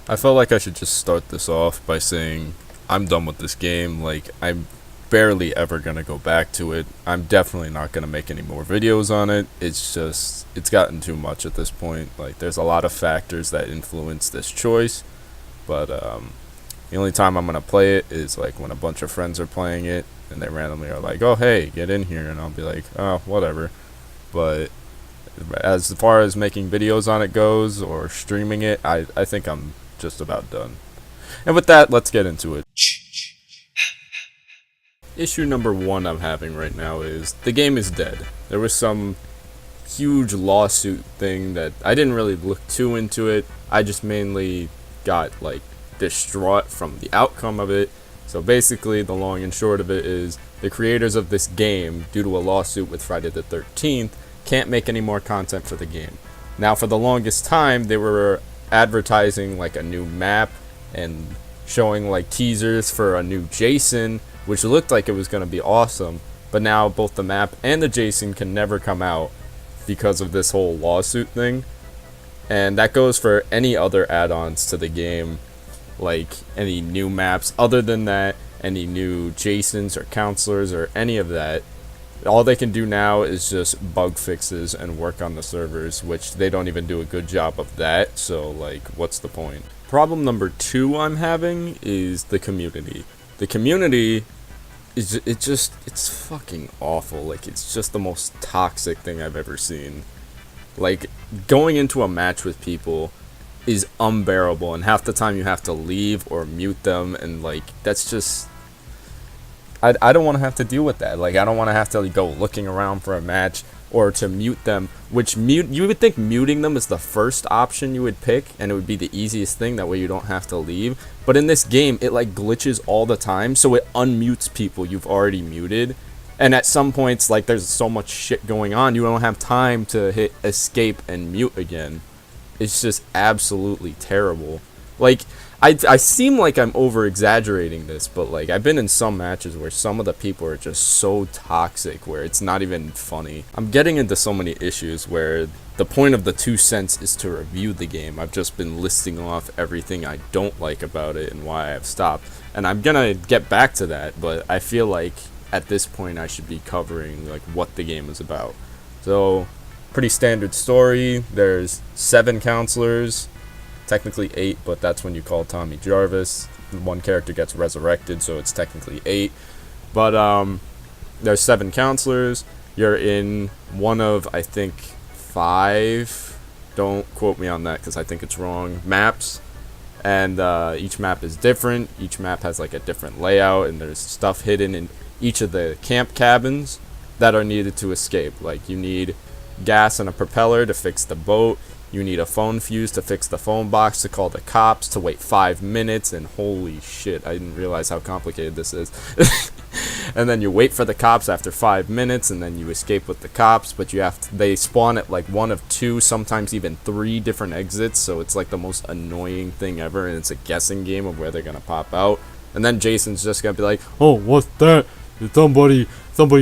I felt like I should just start this off by saying I'm done with this game. Like, I'm barely ever gonna go back to it. I'm definitely not gonna make any more videos on it. It's gotten too much at this point. Like, there's a lot of factors that influence this choice, but the only time I'm gonna play it is like when a bunch of friends are playing it and they randomly are like, "Oh, hey, get in here," and I'll be like, "Oh, whatever." But as far as making videos on it goes or streaming it, I think I'm just about done. And with that, let's get into it. Issue number one I'm having right now is the game is dead. There was some huge lawsuit thing that I didn't really look too into it. I just mainly got like distraught from the outcome of it. So basically, the long and short of it is the creators of this game, due to a lawsuit with Friday the 13th, can't make any more content for the game. Now, for the longest time, they were advertising like a new map and showing like teasers for a new Jason, which looked like it was going to be awesome. But now both the map and the Jason can never come out because of this whole lawsuit thing. And that goes for any other add-ons to the game, like any new maps. Other than that, any new Jasons or counselors or any of that, all they can do now is just bug fixes and work on the servers, which they don't even do a good job of that. So like, what's the point? Problem number two I'm having is the community. The community is it's fucking awful. Like, it's just the most toxic thing I've ever seen. Like, going into a match with people is unbearable, and half the time you have to leave or mute them, and like, that's just, I don't want to have to deal with that. Like, I don't want to have to go looking around for a match or to mute them, which you would think muting them is the first option you would pick and it would be the easiest thing, that way you don't have to leave. But in this game, it like glitches all the time, so it unmutes people you've already muted. And at some points, like, there's so much shit going on, you don't have time to hit escape and mute again. It's just absolutely terrible. Like, I seem like I'm over exaggerating this, but like, I've been in some matches where some of the people are just so toxic where it's not even funny. I'm getting into so many issues where the point of the 2 cents is to review the game. I've just been listing off everything I don't like about it and why I've stopped. And I'm gonna get back to that, but I feel like at this point I should be covering like what the game is about. So, pretty standard story. There's 7 counselors. Technically 8, but that's when you call Tommy Jarvis. One character gets resurrected, so it's technically 8. But there's 7 counselors. You're in one of, I think, 5. Don't quote me on that because I think it's wrong. Maps, and each map is different. Each map has like a different layout, and there's stuff hidden in each of the camp cabins that are needed to escape. Like, you need gas and a propeller to fix the boat. You need a phone fuse to fix the phone box, to call the cops, to wait 5 minutes, and holy shit, I didn't realize how complicated this is. And then you wait for the cops after 5 minutes, and then you escape with the cops, but they spawn at like 1 of 2, sometimes even 3 different exits, so it's like the most annoying thing ever, and it's a guessing game of where they're gonna pop out. And then Jason's just gonna be like, "Oh, what's that? Is somebody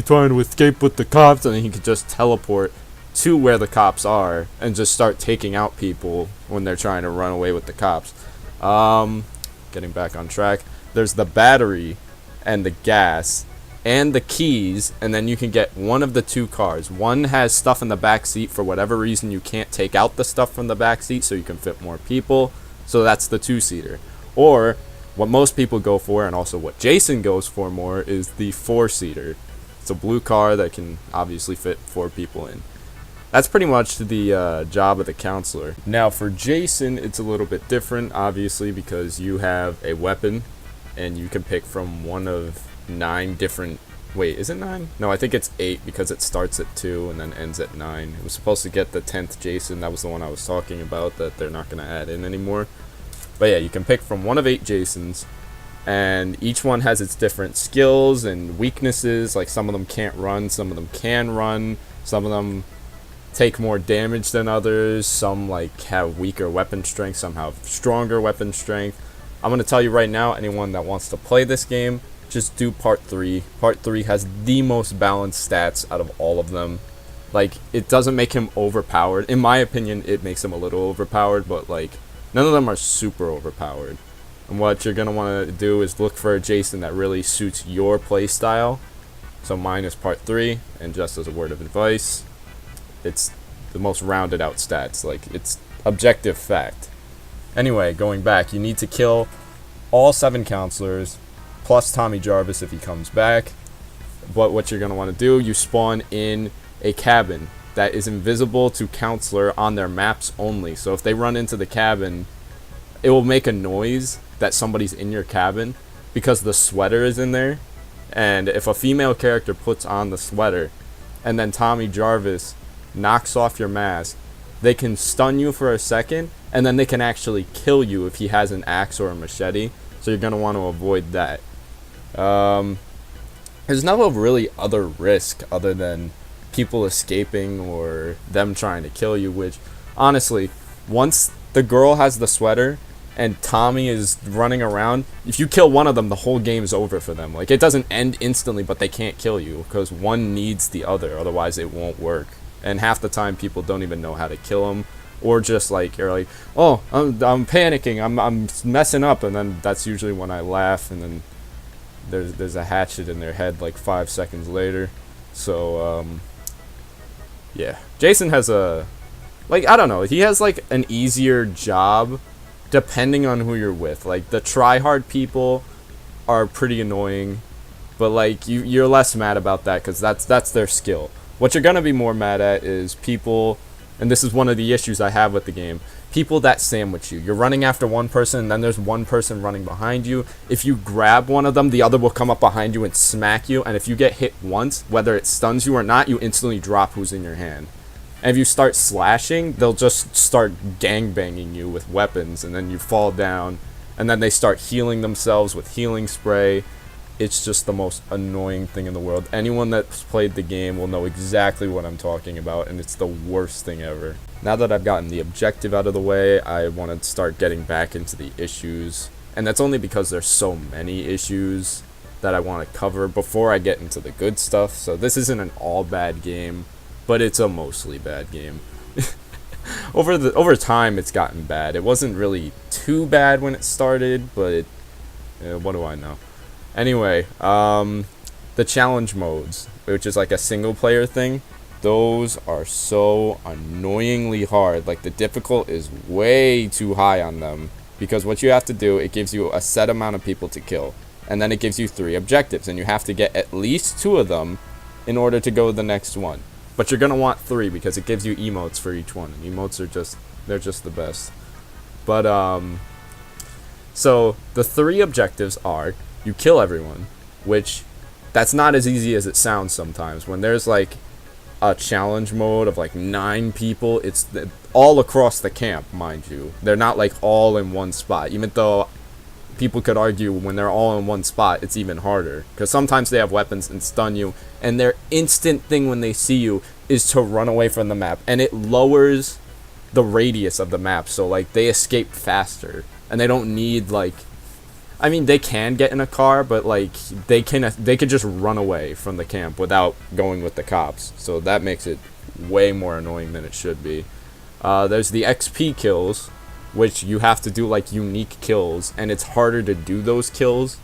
trying to escape with the cops?" And then he could just teleport to where the cops are and just start taking out people when they're trying to run away with the cops. Getting back on track, there's the battery and the gas and the keys, and then you can get one of the 2 cars. One has stuff in the back seat. For whatever reason, you can't take out the stuff from the back seat, so you can fit more people, so that's the 2-seater. Or what most people go for, and also what Jason goes for more, is the 4-seater. It's a blue car that can obviously fit 4 people in. That's pretty much the job of the counselor. Now for Jason, it's a little bit different, obviously, because you have a weapon, and you can pick from one of 9 different... Wait, is it 9? No, I think it's 8, because it starts at 2 and then ends at 9. It was supposed to get the 10th Jason. That was the one I was talking about that they're not going to add in anymore. But yeah, you can pick from one of 8 Jasons, and each one has its different skills and weaknesses. Like, some of them can't run, some of them can run, some of them take more damage than others, some like have weaker weapon strength, some have stronger weapon strength. I'm going to tell you right now, anyone that wants to play this game, just do part 3. Part 3 has the most balanced stats out of all of them. Like, it doesn't make him overpowered. In my opinion, it makes him a little overpowered, but like, None of them are super overpowered. And what you're going to want to do is look for a Jason that really suits your playstyle. So mine is part 3, and just as a word of advice, it's the most rounded out stats. Like, it's objective fact. Anyway, going back, you need to kill all 7 counselors, plus Tommy Jarvis if he comes back. But what you're going to want to do, you spawn in a cabin that is invisible to counselor on their maps only. So if they run into the cabin, it will make a noise that somebody's in your cabin because the sweater is in there. And if a female character puts on the sweater and then Tommy Jarvis knocks off your mask, they can stun you for a second and then they can actually kill you if he has an axe or a machete. So you're going to want to avoid that. There's no really other risk other than people escaping or them trying to kill you, which honestly, once the girl has the sweater and Tommy is running around, if you kill one of them, the whole game's over for them. Like, it doesn't end instantly, but they can't kill you because one needs the other, otherwise it won't work. And half the time people don't even know how to kill them, or just like, you're like, oh, I'm panicking, I'm messing up, and then that's usually when I laugh, and then there's a hatchet in their head like 5 seconds later. So yeah, Jason has a, like, I don't know, he has like an easier job depending on who you're with. Like, the try-hard people are pretty annoying, but like you're less mad about that because that's their skill. What you're gonna be more mad at is people, and this is one of the issues I have with the game, people that sandwich you. You're running after one person, and then there's one person running behind you. If you grab one of them, the other will come up behind you and smack you, and if you get hit once, whether it stuns you or not, you instantly drop who's in your hand. And if you start slashing, they'll just start gangbanging you with weapons, and then you fall down, and then they start healing themselves with healing spray. It's just the most annoying thing in the world. Anyone that's played the game will know exactly what I'm talking about, and it's the worst thing ever. Now that I've gotten the objective out of the way, I want to start getting back into the issues. And that's only because there's so many issues that I want to cover before I get into the good stuff. So this isn't an all bad game, but it's a mostly bad game. Over time, it's gotten bad. It wasn't really too bad when it started, but what do I know? Anyway, the challenge modes, which is like a single player thing, those are so annoyingly hard. Like, the difficult is way too high on them, because what you have to do, it gives you a set amount of people to kill, and then it gives you 3 objectives, and you have to get at least 2 of them in order to go to the next one. But you're gonna want 3 because it gives you emotes for each one, and emotes are they're just the best. But so the 3 objectives are: you kill everyone, which that's not as easy as it sounds sometimes. When there's like a challenge mode of like 9 people, it's all across the camp, mind you. They're not like all in one spot, even though people could argue when they're all in one spot, it's even harder, because sometimes they have weapons and stun you, and their instant thing when they see you is to run away from the map, and it lowers the radius of the map, so like they escape faster, and they don't need, like, I mean, they can get in a car, but like they could just run away from the camp without going with the cops, so that makes it way more annoying than it should be. There's the XP kills, which you have to do like unique kills, and it's harder to do those kills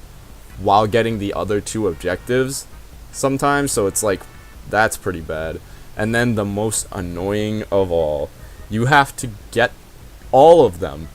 while getting the other 2 objectives sometimes, so it's like, that's pretty bad. And then the most annoying of all, you have to get all of them,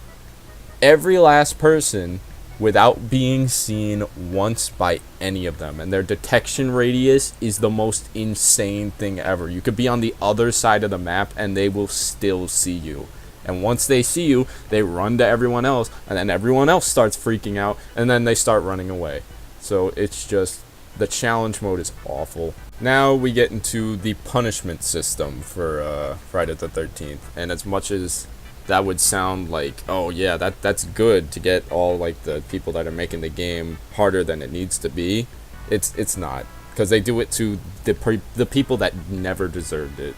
every last person, without being seen once by any of them, and their detection radius is the most insane thing ever. You could be on the other side of the map and they will still see you. And once they see you, they run to everyone else, and then everyone else starts freaking out, and then they start running away. So it's just, the challenge mode is awful. Now we get into the punishment system for Friday the 13th. And as much as that would sound like, oh yeah, that's good to get all like the people that are making the game harder than it needs to be, it's not, because they do it to the people that never deserved it.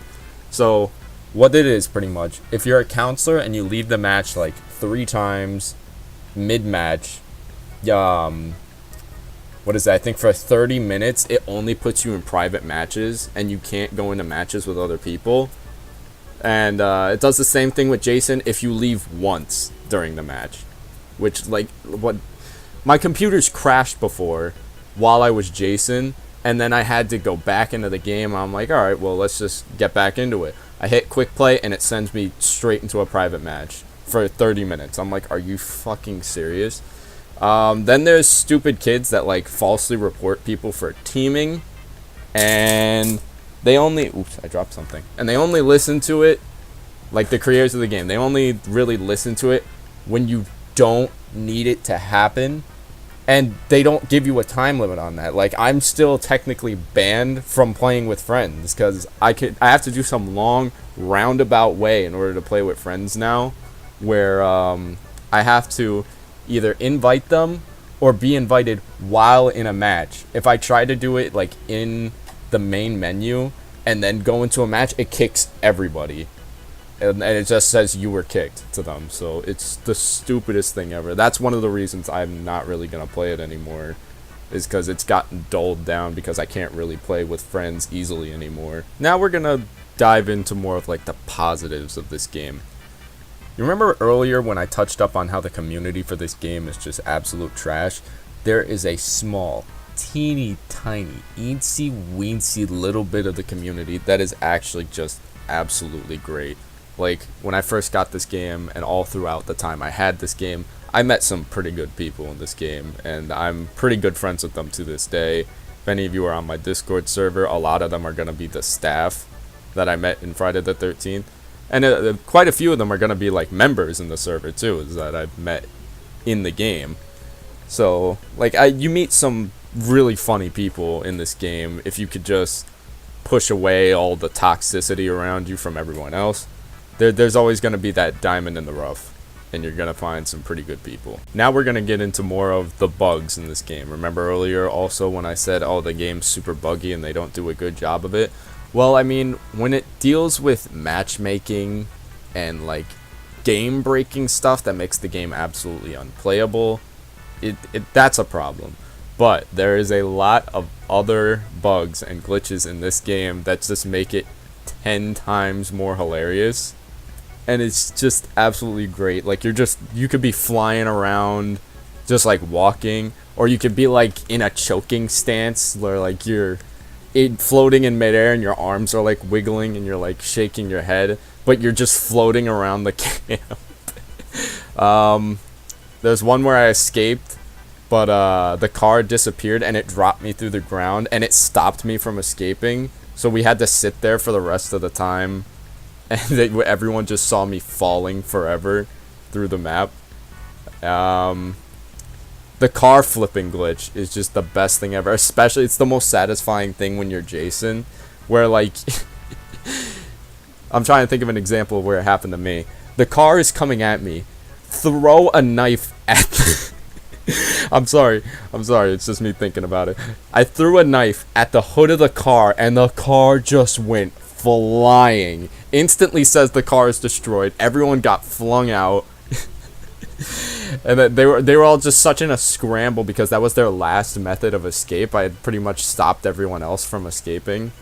So what it is, pretty much, if you're a counselor and you leave the match like 3 times mid-match, what is that? I think for 30 minutes, it only puts you in private matches, and you can't go into matches with other people. And it does the same thing with Jason if you leave once during the match. Which, like, what... My computer's crashed before while I was Jason, and then I had to go back into the game. I'm like, alright, well, let's just get back into it. I hit quick play, and it sends me straight into a private match for 30 minutes. I'm like, are you fucking serious? Then there's stupid kids that, like, falsely report people for teaming, and they only... Oops, I dropped something. And they only listen to it, like the creators of the game, they only really listen to it when you don't need it to happen, and they don't give you a time limit on that. Like, I'm still technically banned from playing with friends, because I have to do some long, roundabout way in order to play with friends now, where I have to either invite them or be invited while in a match. If I try to do it, like, in the main menu and then go into a match, it kicks everybody. And it just says you were kicked to them. So it's the stupidest thing ever. That's one of the reasons I'm not really going to play it anymore, is because it's gotten dulled down because I can't really play with friends easily anymore. Now we're going to dive into more of, like, the positives of this game. You remember earlier when I touched up on how the community for this game is just absolute trash? There is a small, teeny tiny, eensy weensy little bit of the community that is actually just absolutely great. Like, when I first got this game, and all throughout the time I had this game, I met some pretty good people in this game, and I'm pretty good friends with them to this day. If any of you are on my Discord server, a lot of them are going to be the staff that I met in Friday the 13th. And quite a few of them are going to be, like, members in the server, too, that I've met in the game. So, like, you meet some really funny people in this game if you could just push away all the toxicity around you from everyone else. There's always going to be that diamond in the rough, and you're going to find some pretty good people. Now we're going to get into more of the bugs in this game. Remember earlier also when I said, oh, the game's super buggy and they don't do a good job of it? Well, I mean, when it deals with matchmaking and, like, game-breaking stuff that makes the game absolutely unplayable, that's a problem. But there is a lot of other bugs and glitches in this game that just make it 10 times more hilarious. And it's just absolutely great. Like, you could be flying around, just, like, walking, or you could be, like, in a choking stance where, like, you're floating in midair and your arms are, like, wiggling and you're, like, shaking your head, but you're just floating around the camp. There's one where I escaped, but the car disappeared and it dropped me through the ground and it stopped me from escaping, so we had to sit there for the rest of the time, and everyone just saw me falling forever through the map. The car flipping glitch is just the best thing ever. Especially, it's the most satisfying thing when you're Jason, where, like, I'm trying to think of an example of where it happened to me. The car is coming at me. Throw a knife at I'm sorry, it's just me thinking about it. I threw a knife at the hood of the car, and the car just went flying. Instantly says the car is destroyed. Everyone got flung out. And that they were all just such in a scramble because that was their last method of escape. I had pretty much stopped everyone else from escaping,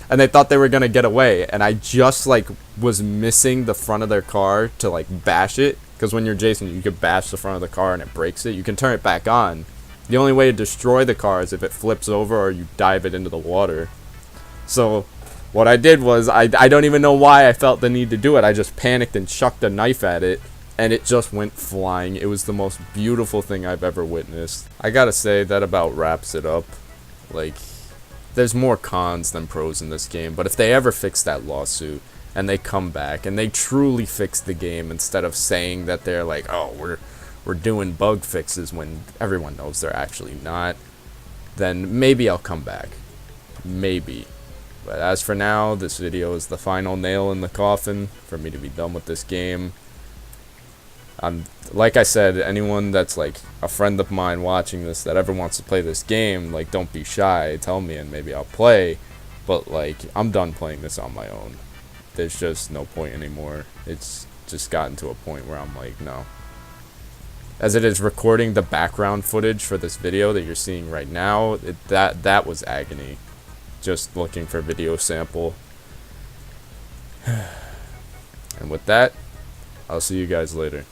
and they thought they were gonna get away, and I just, like, was missing the front of their car to, like, bash it, because when you're Jason you could bash the front of the car and it breaks it. You can turn it back on. The only way to destroy the car is if it flips over or you dive it into the water. So what I did was, I don't even know why I felt the need to do it. I just panicked and chucked a knife at it, and it just went flying. It was the most beautiful thing I've ever witnessed. I gotta say, that about wraps it up. Like, there's more cons than pros in this game, but if they ever fix that lawsuit, and they come back, and they truly fix the game, instead of saying that they're like, oh, we're doing bug fixes when everyone knows they're actually not, then maybe I'll come back. Maybe. But as for now, this video is the final nail in the coffin for me to be done with this game. Like I said, anyone that's, like, a friend of mine watching this that ever wants to play this game, like, don't be shy, tell me and maybe I'll play. But, like, I'm done playing this on my own. There's just no point anymore. It's just gotten to a point where I'm like, no. As it is recording the background footage for this video that you're seeing right now, that was agony. Just looking for video sample. And with that, I'll see you guys later.